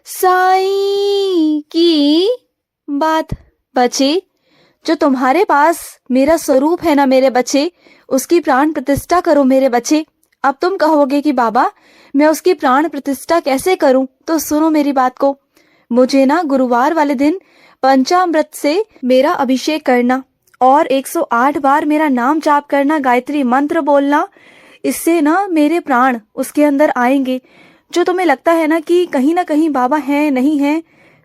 साईं की बात। बच्चे, जो तुम्हारे पास मेरा स्वरूप है ना मेरे बच्चे, उसकी प्राण प्रतिष्ठा करो मेरे बच्चे। अब तुम कहोगे कि बाबा मैं उसकी प्राण प्रतिष्ठा कैसे करूं, तो सुनो मेरी बात को। मुझे ना गुरुवार वाले दिन पंचामृत से मेरा अभिषेक करना और 108 बार मेरा नाम जाप करना, गायत्री मंत्र बोलना। इससे ना मेरे प्राण उसके अंदर आएंगे। जो तुम्हें लगता है ना कहीं बाबा है नहीं है,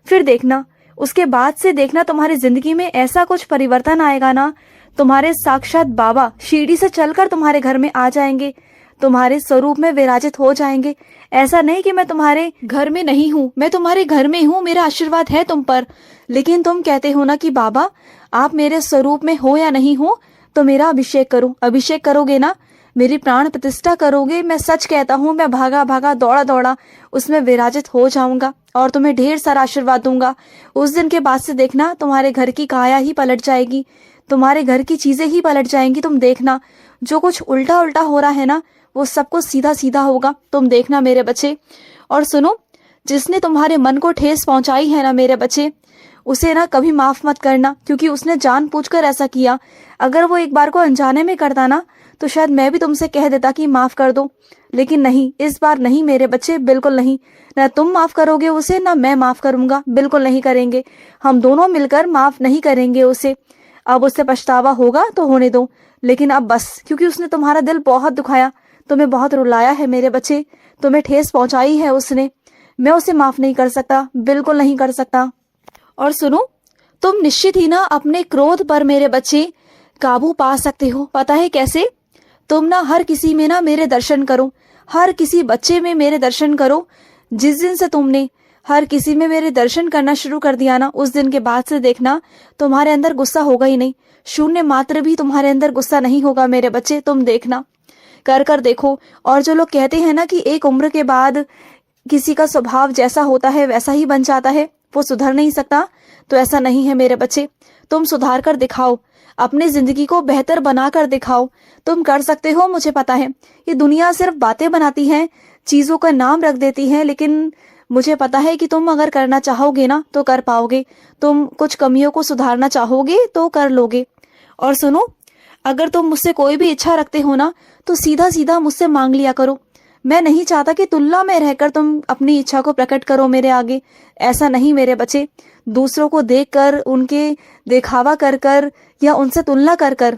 फिर देखना उसके बाद से देखना तुम्हारी जिंदगी में ऐसा कुछ परिवर्तन आएगा ना, तुम्हारे साक्षात बाबा शिरडी से चलकर तुम्हारे घर में आ जाएंगे, तुम्हारे स्वरूप में विराजित हो जाएंगे। ऐसा नहीं कि मैं तुम्हारे घर में नहीं हूँ, मैं तुम्हारे घर में हूँ, मेरा आशीर्वाद है तुम पर। लेकिन तुम कहते हो ना कि बाबा आप मेरे स्वरूप में हो या नहीं हो, तो मेरा अभिषेक करो। अभिषेक करोगे ना, मेरी प्राण प्रतिष्ठा करोगे, मैं सच कहता हूँ, मैं भागा भागा दौड़ा दौड़ा उसमें विराजित हो जाऊंगा और तुम्हें ढेर सारा आशीर्वाद दूंगा। उस दिन के बाद से देखना तुम्हारे घर की काया ही पलट जाएगी, तुम्हारे घर की चीजें ही पलट जाएंगी। तुम देखना जो कुछ उल्टा उल्टा हो रहा है ना, वो सब कुछ सीधा सीधा होगा, तुम देखना मेरे बच्चे। और सुनो, जिसने तुम्हारे मन को ठेस पहुंचाई है ना मेरे बच्चे, उसे ना कभी माफ मत करना, क्योंकि उसने जानबूझकर ऐसा किया। अगर वो एक बार को अनजाने में करता ना, तो शायद मैं भी तुमसे कह देता कि माफ कर दो। लेकिन नहीं, इस बार नहीं मेरे बच्चे, बिल्कुल नहीं। ना तुम माफ करोगे उसे, ना मैं माफ करूंगा, बिल्कुल नहीं करेंगे। हम दोनों मिलकर माफ नहीं करेंगे उसे। अब उससे पछतावा होगा तो होने दो, लेकिन अब बस, क्योंकि उसने तुम्हारा दिल बहुत दुखाया, तुम्हें बहुत रुलाया है मेरे बच्चे, तुम्हें ठेस पहुंचाई है उसने। मैं उसे माफ नहीं कर सकता, बिल्कुल नहीं कर सकता। और सुनो, तुम निश्चित ही ना अपने क्रोध पर मेरे बच्चे काबू पा सकते हो। पता है कैसे? तुम ना हर किसी में ना मेरे दर्शन करो, हर किसी बच्चे में मेरे दर्शन करो। जिस दिन से तुमने हर किसी में मेरे दर्शन करना शुरू कर दिया ना, उस दिन के बाद से देखना तुम्हारे अंदर गुस्सा होगा ही नहीं, शून्य मात्र भी तुम्हारे अंदर गुस्सा नहीं होगा मेरे बच्चे। तुम देखना, कर कर देखो। और जो लोग कहते हैं ना कि एक उम्र के बाद किसी का स्वभाव जैसा होता है वैसा ही बन जाता है, वो सुधर नहीं सकता, तो ऐसा नहीं है मेरे बच्चे। तुम सुधार कर दिखाओ, अपनी जिंदगी को बेहतर बना कर दिखाओ। तुम कर सकते हो, मुझे पता है। ये दुनिया सिर्फ बातें बनाती है, चीजों का नाम रख देती है, लेकिन मुझे पता है कि तुम अगर करना चाहोगे ना तो कर पाओगे। तुम कुछ कमियों को सुधारना चाहोगे तो कर लोगे। और सुनो, अगर तुम मुझसे कोई भी इच्छा रखते हो ना, तो सीधा सीधा मुझसे मांग लिया करो। मैं नहीं चाहता कि तुलना में रहकर तुम अपनी इच्छा को प्रकट करो मेरे आगे। ऐसा नहीं मेरे बच्चे। दूसरों को देखकर, उनके दिखावा कर कर या उनसे तुलना कर कर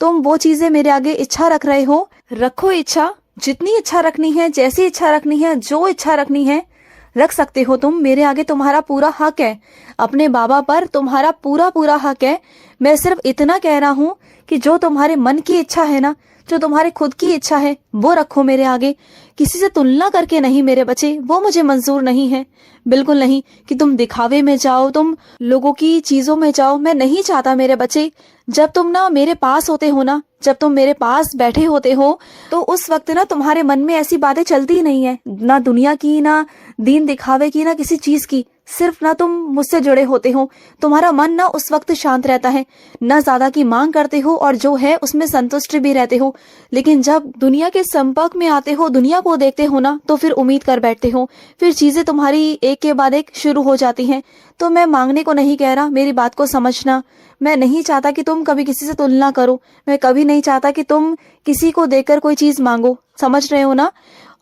तुम वो चीजें मेरे आगे इच्छा रख रहे हो। रखो इच्छा, जितनी इच्छा रखनी है, जैसी इच्छा रखनी है, जो इच्छा रखनी है रख सकते हो तुम मेरे आगे। तुम्हारा पूरा हक है, अपने बाबा पर तुम्हारा पूरा पूरा हक है। मैं सिर्फ इतना कह रहा हूँ कि जो तुम्हारे मन की इच्छा है ना, जो तुम्हारे खुद की इच्छा है, वो रखो मेरे आगे। किसी से तुलना करके नहीं मेरे बच्चे, वो मुझे मंजूर नहीं है, बिल्कुल नहीं। कि तुम दिखावे में जाओ, तुम लोगों की चीजों में जाओ, मैं नहीं चाहता मेरे बच्चे। जब तुम ना मेरे पास होते हो ना, जब तुम मेरे पास बैठे होते हो, तो उस वक्त ना तुम्हारे मन में ऐसी बातें चलती ही नहीं है, ना दुनिया की, ना दीन दिखावे की, ना किसी चीज की। सिर्फ ना तुम मुझसे जुड़े होते हो, तुम्हारा मन ना उस वक्त शांत रहता है, ना ज्यादा की मांग करते हो और जो है उसमें संतुष्ट भी रहते हो। लेकिन जब दुनिया के संपर्क में आते हो, दुनिया को देखते हो ना, तो फिर उम्मीद कर बैठते हो, फिर चीजें तुम्हारी एक के बाद एक शुरू हो जाती हैं। तो मैं मांगने को नहीं कह रहा, मेरी बात को समझना। मैं नहीं चाहता कि तुम कभी किसी से तुलना करो, मैं कभी नहीं चाहता कि तुम किसी को देकर कोई चीज मांगो, समझ रहे हो ना?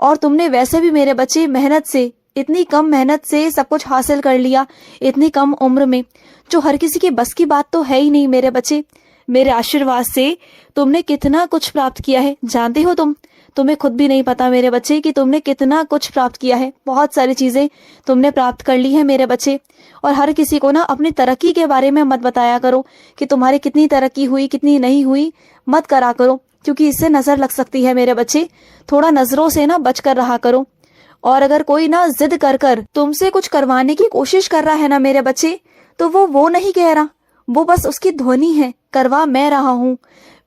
और तुमने वैसे भी मेरे बच्चे मेहनत से, इतनी कम मेहनत से सब कुछ हासिल कर लिया, इतनी कम उम्र में, जो हर किसी की बस की बात तो है ही नहीं मेरे बच्चे। मेरे आशीर्वाद से तुमने कितना कुछ प्राप्त किया है, जानते हो तुम? तुम्हें खुद भी नहीं पता मेरे बच्चे कि तुमने कितना कुछ प्राप्त किया है। बहुत सारी चीजें तुमने प्राप्त कर ली है मेरे बच्चे। और हर किसी को ना अपनी तरक्की के बारे में मत बताया करो कि तुम्हारी कितनी तरक्की हुई, कितनी नहीं हुई, मत करा करो, क्योंकि इससे नजर लग सकती है मेरे बच्चे। थोड़ा नजरों से ना बच कर रहा करो। और अगर कोई ना जिद कर कर तुमसे कुछ करवाने की कोशिश कर रहा है ना मेरे बच्चे, तो वो नहीं कह रहा, वो बस उसकी ध्वनि है। करवा मैं रहा हूँ,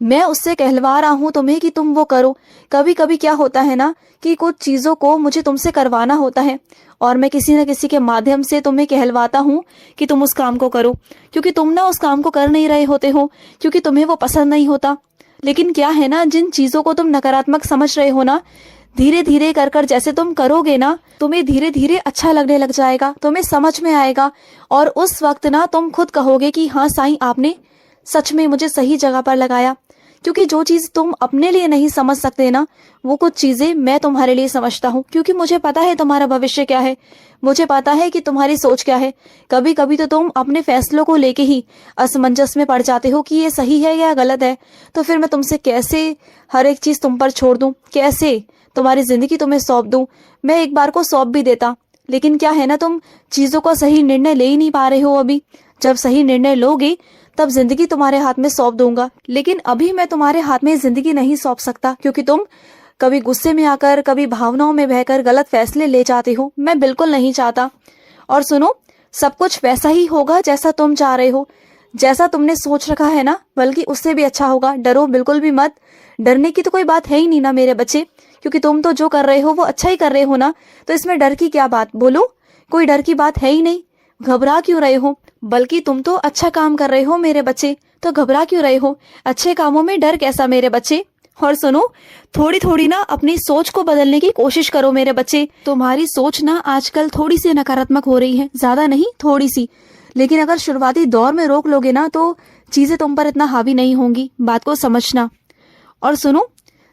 मैं उससे कहलवा रहा हूँ तुम्हें कि तुम वो करो। कभी कभी क्या होता है ना कि कुछ चीजों को मुझे तुमसे करवाना होता है, और मैं किसी न किसी के माध्यम से तुम्हें कहलवाता हूँ कि तुम उस काम को करो, क्योंकि तुम ना उस काम को कर नहीं रहे होते हो, क्योंकि तुम्हें वो पसंद नहीं होता। लेकिन क्या है ना, जिन चीजों को तुम नकारात्मक समझ रहे हो ना, धीरे धीरे कर कर जैसे तुम करोगे ना, तुम्हें धीरे धीरे अच्छा लगने लग जाएगा, तुम्हें समझ में आएगा। और उस वक्त ना तुम खुद कहोगे कि हाँ साईं, आपने सच में मुझे सही जगह पर लगाया। क्योंकि जो चीज तुम अपने लिए नहीं समझ सकते ना, वो कुछ चीजें मैं तुम्हारे लिए समझता हूँ। क्योंकि मुझे पता है तुम्हारा भविष्य क्या है, मुझे पता है कि तुम्हारी सोच क्या है। कभी कभी तो तुम अपने फैसलों को लेके ही असमंजस में पड़ जाते हो कि ये सही है या गलत है। तो फिर मैं तुमसे कैसे हर एक चीज तुम पर छोड़ दूं, कैसे तुम्हारी जिंदगी तुम्हें सौंप दूं। मैं एक बार को सौंप भी देता, लेकिन क्या है ना, तुम चीजों का सही निर्णय ले ही नहीं पा रहे हो अभी। जब सही निर्णय लोगे तब जिंदगी तुम्हारे हाथ में सौंप दूंगा, लेकिन अभी मैं तुम्हारे हाथ में जिंदगी नहीं सौंप सकता। क्योंकि तुम कभी गुस्से में आकर, कभी भावनाओं में बहकर गलत फैसले ले जाते हो। मैं बिल्कुल नहीं चाहता। और सुनो, सब कुछ वैसा ही होगा जैसा तुम चाह रहे हो, जैसा तुमने सोच रखा है ना, बल्कि उससे भी अच्छा होगा। डरो बिल्कुल भी मत। डरने की तो कोई बात है ही नहीं ना मेरे बच्चे, क्योंकि तुम तो जो कर रहे हो वो अच्छा ही कर रहे हो ना। तो इसमें डर की क्या बात, बोलो। कोई डर की बात है ही नहीं। घबरा क्यों रहे हो? बल्कि तुम तो अच्छा काम कर रहे हो मेरे बच्चे, तो घबरा क्यों रहे हो? अच्छे कामों में डर कैसा मेरे बच्चे। और सुनो, थोड़ी थोड़ी ना अपनी सोच को बदलने की कोशिश करो मेरे बच्चे। तुम्हारी सोच ना आजकल थोड़ी सी नकारात्मक हो रही है, ज्यादा नहीं, थोड़ी सी। लेकिन अगर शुरुआती दौर में रोक लोगे ना तो चीजें तुम पर इतना हावी नहीं होंगी, बात को समझना। और सुनो,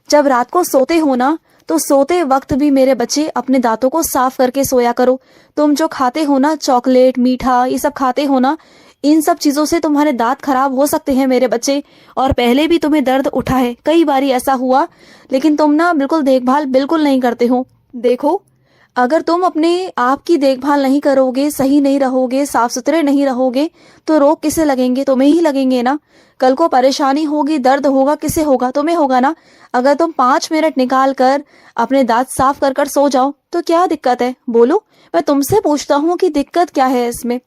जब रात को सोते हो ना, तो सोते वक्त भी मेरे बच्चे अपने दांतों को साफ करके सोया करो। तुम जो खाते हो ना, चॉकलेट, मीठा, ये सब खाते हो ना, इन सब चीजों से तुम्हारे दांत खराब हो सकते हैं मेरे बच्चे। और पहले भी तुम्हें दर्द उठा है, कई बारी ऐसा हुआ, लेकिन तुम ना बिल्कुल देखभाल बिल्कुल नहीं करते हो। देखो, अगर तुम अपने आप की देखभाल नहीं करोगे, सही नहीं रहोगे, साफ सुथरे नहीं रहोगे, तो रोग किसे लगेंगे? तुम्हें ही लगेंगे ना। कल को परेशानी होगी, दर्द होगा, किसे होगा? तुम्हें होगा ना। अगर तुम 5 मिनट निकाल कर अपने दांत साफ कर कर सो जाओ तो क्या दिक्कत है, बोलो। मैं तुमसे पूछता हूँ कि दिक्कत क्या है इसमें?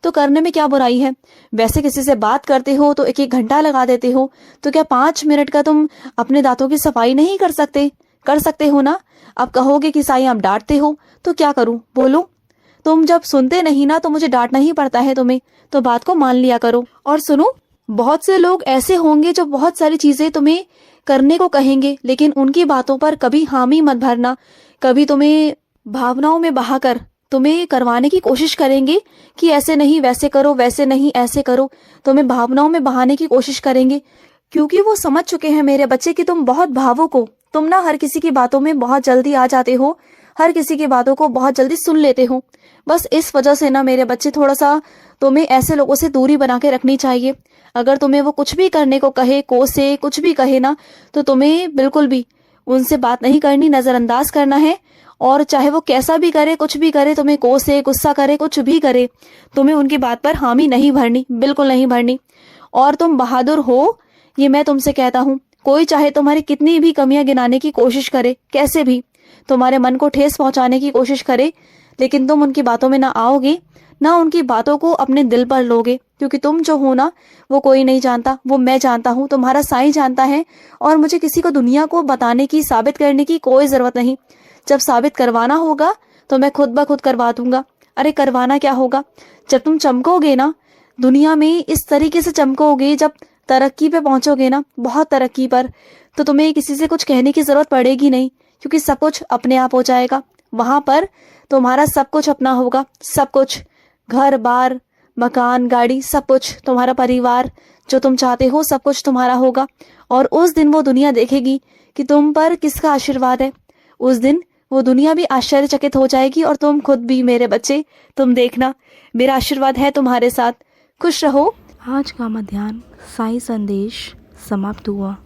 तो करने में क्या बुराई है? वैसे किसी से बात करते हो तो 1-1 घंटा लगा देते हो, तो क्या 5 मिनट का तुम अपने दांतों की सफाई नहीं कर सकते? कर सकते हो ना। अब कहोगे कि साईं आप डांटते हो, तो क्या करूं, बोलो। तुम जब सुनते नहीं ना तो मुझे डांटना ही पड़ता है तुम्हें, तो बात को मान लिया करो। और सुनो, बहुत से लोग ऐसे होंगे जो बहुत सारी चीजें तुम्हें करने को कहेंगे, लेकिन उनकी बातों पर कभी हामी मत भरना। कभी तुम्हें भावनाओं में बहाकर तुम्हें करवाने की कोशिश करेंगे कि ऐसे नहीं वैसे करो, वैसे नहीं ऐसे करो। तुम्हें भावनाओं में बहाने की कोशिश करेंगे, क्योंकि वो समझ चुके हैं मेरे बच्चे कि तुम बहुत भावुक हो। तुम ना हर किसी की बातों में बहुत जल्दी आ जाते हो, हर किसी की बातों को बहुत जल्दी सुन लेते हो। बस इस वजह से ना मेरे बच्चे, थोड़ा सा तुम्हें ऐसे लोगों से दूरी बना के रखनी चाहिए। अगर तुम्हें वो कुछ भी करने को कहे, कोसे, कुछ भी कहे ना, तो तुम्हें बिल्कुल भी उनसे बात नहीं करनी, नजरअंदाज करना है। और चाहे वो कैसा भी करे, कुछ भी करे, तुम्हें कोसे, गुस्सा करे, कुछ भी करे, तुम्हें उनकी बात पर हामी नहीं भरनी, बिल्कुल नहीं भरनी। और तुम बहादुर हो, ये मैं तुमसे कहता हूँ। कोई चाहे तुम्हारी कितनी भी कमियां गिनाने की कोशिश करे, कैसे भी तुम्हारे मन को ठेस पहुंचाने की कोशिश करे, लेकिन तुम उनकी बातों में ना आओगे, ना उनकी बातों को अपने दिल पर लोगे। क्योंकि तुम जो हो ना, वो कोई नहीं जानता, वो मैं जानता हूँ, तुम्हारा साईं जानता है। और मुझे किसी को दुनिया को बताने की, साबित करने की कोई जरूरत नहीं। जब साबित करवाना होगा तो मैं खुद ब खुद करवा दूंगा। अरे करवाना क्या होगा, जब तुम चमकोगे ना दुनिया में, इस तरीके से चमकोगे, जब तरक्की पे पहुंचोगे ना, बहुत तरक्की पर, तो तुम्हें किसी से कुछ कहने की जरूरत पड़ेगी नहीं, क्योंकि सब कुछ अपने आप हो जाएगा। वहां पर तुम्हारा सब कुछ अपना होगा, सब कुछ, घर बार, मकान, गाड़ी, सब कुछ, तुम्हारा परिवार, जो तुम चाहते हो सब कुछ तुम्हारा होगा। और उस दिन वो दुनिया देखेगी कि तुम पर किसका आशीर्वाद है। उस दिन वो दुनिया भी आश्चर्यचकित हो जाएगी, और तुम खुद भी मेरे बच्चे, तुम देखना, मेरा आशीर्वाद है तुम्हारे साथ। खुश रहो। आज का मध्याह्न साई संदेश समाप्त हुआ।